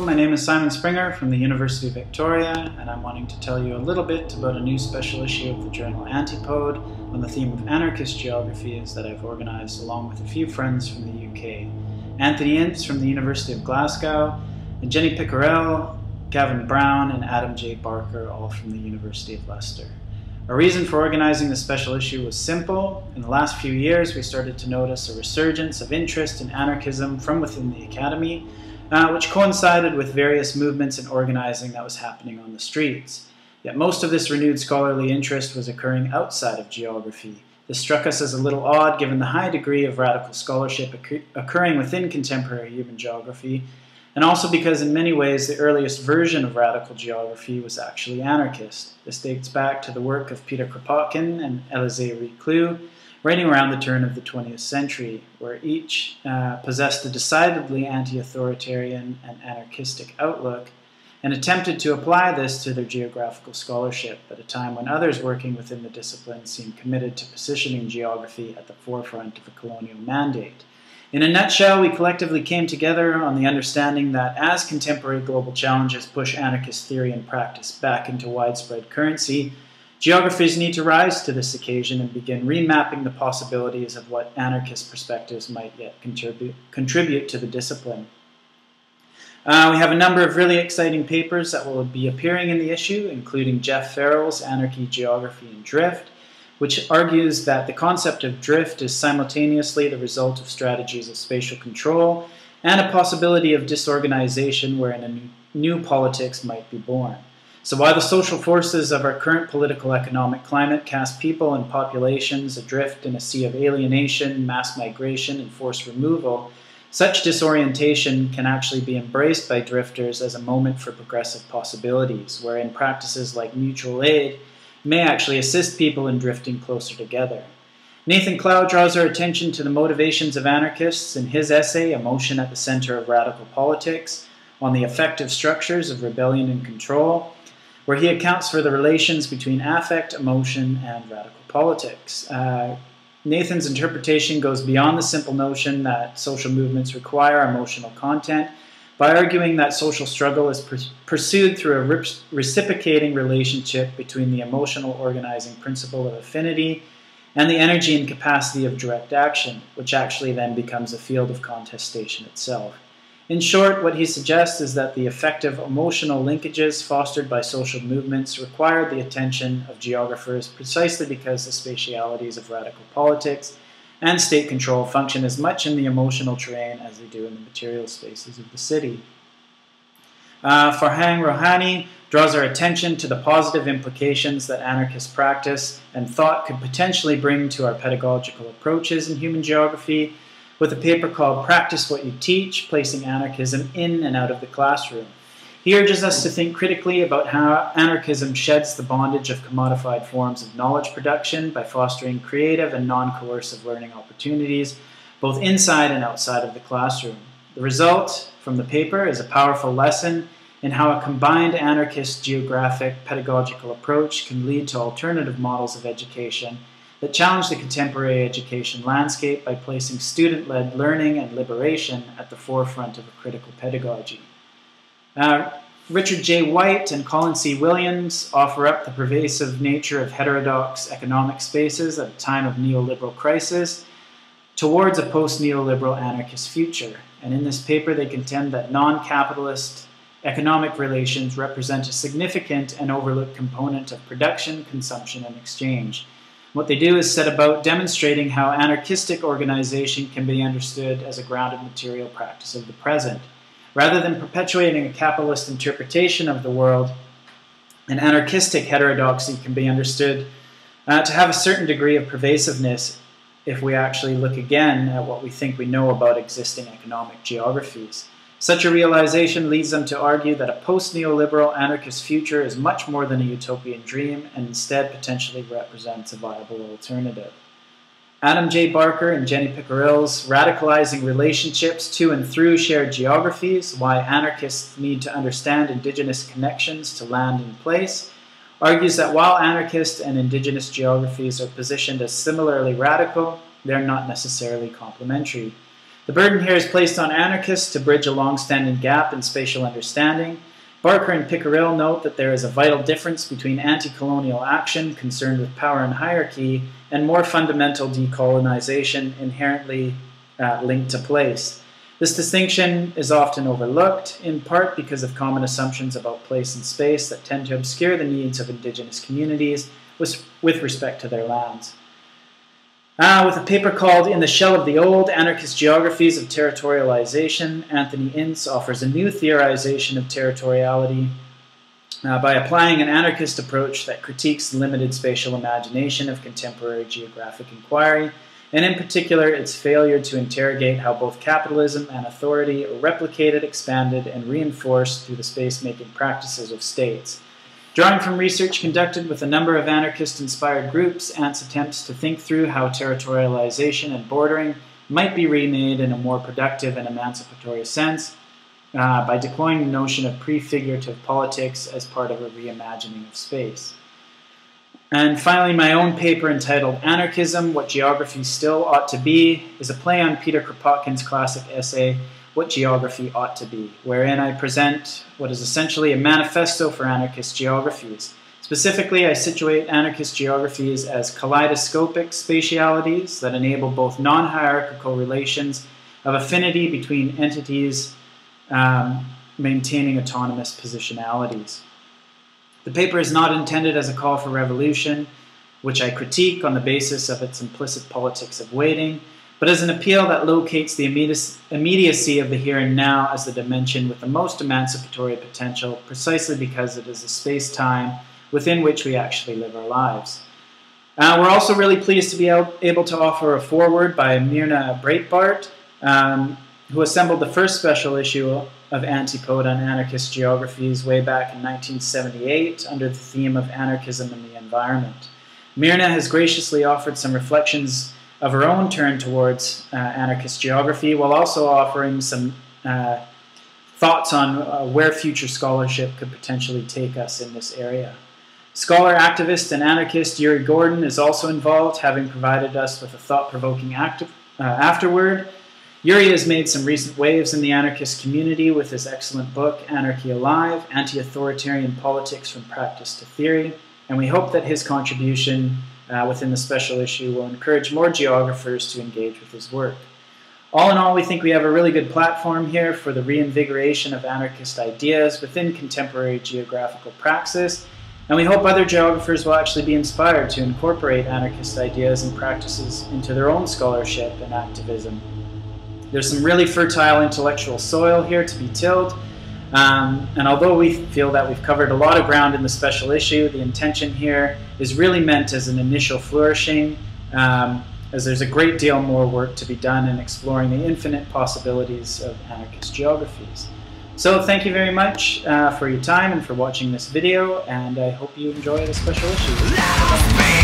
Hello, my name is Simon Springer from the University of Victoria, and I'm wanting to tell you a little bit about a new special issue of the journal Antipode on the theme of Anarchist Geographies that I've organized along with a few friends from the UK. Anthony Ince from the University of Glasgow, and Jenny Pickerill, Gavin Brown, and Adam J. Barker, all from the University of Leicester. Our reason for organizing this special issue was simple. In the last few years, we started to notice a resurgence of interest in anarchism from within the academy, which coincided with various movements and organizing that was happening on the streets. Yet most of this renewed scholarly interest was occurring outside of geography. This struck us as a little odd given the high degree of radical scholarship occurring within contemporary human geography, and also because in many ways the earliest version of radical geography was actually anarchist. This dates back to the work of Peter Kropotkin and Élisée Clough, writing around the turn of the 20th century, where each possessed a decidedly anti-authoritarian and anarchistic outlook, and attempted to apply this to their geographical scholarship at a time when others working within the discipline seemed committed to positioning geography at the forefront of a colonial mandate. In a nutshell, we collectively came together on the understanding that as contemporary global challenges push anarchist theory and practice back into widespread currency, geographies need to rise to this occasion and begin remapping the possibilities of what anarchist perspectives might yet contribute to the discipline. We have a number of really exciting papers that will be appearing in the issue, including Jeff Ferrell's Anarchy, Geography, and Drift, which argues that the concept of drift is simultaneously the result of strategies of spatial control and a possibility of disorganization wherein a new politics might be born. So while the social forces of our current political economic climate cast people and populations adrift in a sea of alienation, mass migration, and forced removal, such disorientation can actually be embraced by drifters as a moment for progressive possibilities, wherein practices like mutual aid may actually assist people in drifting closer together. Nathan Clough draws our attention to the motivations of anarchists in his essay, Emotion at the Center of Radical Politics, on the affective structures of rebellion and control, where he accounts for the relations between affect, emotion, and radical politics. Nathan's interpretation goes beyond the simple notion that social movements require emotional content by arguing that social struggle is pursued through a reciprocating relationship between the emotional organizing principle of affinity and the energy and capacity of direct action, which actually then becomes a field of contestation itself. In short, what he suggests is that the effective emotional linkages fostered by social movements require the attention of geographers precisely because the spatialities of radical politics and state control function as much in the emotional terrain as they do in the material spaces of the city. Farhang Rohani draws our attention to the positive implications that anarchist practice and thought could potentially bring to our pedagogical approaches in human geography, with a paper called Practice What You Teach, Placing Anarchism in and Out of the Classroom. He urges us to think critically about how anarchism sheds the bondage of commodified forms of knowledge production by fostering creative and non-coercive learning opportunities, both inside and outside of the classroom. The result from the paper is a powerful lesson in how a combined anarchist geographic pedagogical approach can lead to alternative models of education that challenge the contemporary education landscape by placing student-led learning and liberation at the forefront of a critical pedagogy. Richard J. White and Colin C. Williams offer up the pervasive nature of heterodox economic spaces at a time of neoliberal crisis towards a post-neoliberal anarchist future. And in this paper, they contend that non-capitalist economic relations represent a significant and overlooked component of production, consumption, and exchange. What they do is set about demonstrating how anarchistic organization can be understood as a grounded material practice of the present. Rather than perpetuating a capitalist interpretation of the world, an anarchistic heterodoxy can be understood to have a certain degree of pervasiveness if we actually look again at what we think we know about existing economic geographies. Such a realization leads them to argue that a post-neoliberal anarchist future is much more than a utopian dream and instead potentially represents a viable alternative. Adam J. Barker and Jenny Pickerill's Radicalizing Relationships to and Through Shared Geographies, Why Anarchists Need to Understand Indigenous Connections to Land and Place, argues that while anarchist and indigenous geographies are positioned as similarly radical, they are not necessarily complementary. The burden here is placed on anarchists to bridge a long-standing gap in spatial understanding. Barker and Pickerill note that there is a vital difference between anti-colonial action concerned with power and hierarchy and more fundamental decolonization inherently linked to place. This distinction is often overlooked, in part because of common assumptions about place and space that tend to obscure the needs of Indigenous communities with respect to their lands. With a paper called In the Shell of the Old, Anarchist Geographies of Territorialization, Anthony Ince offers a new theorization of territoriality by applying an anarchist approach that critiques the limited spatial imagination of contemporary geographic inquiry, and in particular its failure to interrogate how both capitalism and authority are replicated, expanded, and reinforced through the space-making practices of states. Drawing from research conducted with a number of anarchist-inspired groups, Ance attempts to think through how territorialization and bordering might be remade in a more productive and emancipatory sense by deploying the notion of prefigurative politics as part of a reimagining of space. And finally, my own paper entitled Anarchism, What Geography Still Ought to Be, is a play on Peter Kropotkin's classic essay, What Geography Ought to Be, wherein I present what is essentially a manifesto for anarchist geographies. Specifically, I situate anarchist geographies as kaleidoscopic spatialities that enable both non-hierarchical relations of affinity between entities maintaining autonomous positionalities. The paper is not intended as a call for revolution, which I critique on the basis of its implicit politics of waiting, but as an appeal that locates the immediacy of the here and now as the dimension with the most emancipatory potential, precisely because it is a space-time within which we actually live our lives. We're also really pleased to be able to offer a foreword by Myrna Breitbart, who assembled the first special issue of Antipode on Anarchist Geographies way back in 1978 under the theme of Anarchism and the Environment. Myrna has graciously offered some reflections of her own turn towards anarchist geography, while also offering some thoughts on where future scholarship could potentially take us in this area. Scholar, activist, and anarchist Yuri Gordon is also involved, having provided us with a thought-provoking afterword. Yuri has made some recent waves in the anarchist community with his excellent book, Anarchy Alive, Anti-Authoritarian Politics from Practice to Theory, and we hope that his contribution within the special issue will encourage more geographers to engage with his work. All in all, we think we have a really good platform here for the reinvigoration of anarchist ideas within contemporary geographical praxis, and we hope other geographers will actually be inspired to incorporate anarchist ideas and practices into their own scholarship and activism. There's some really fertile intellectual soil here to be tilled, and although we feel that we've covered a lot of ground in the special issue, the intention here is really meant as an initial flourishing, as there's a great deal more work to be done in exploring the infinite possibilities of anarchist geographies. So thank you very much for your time and for watching this video, and I hope you enjoy the special issue.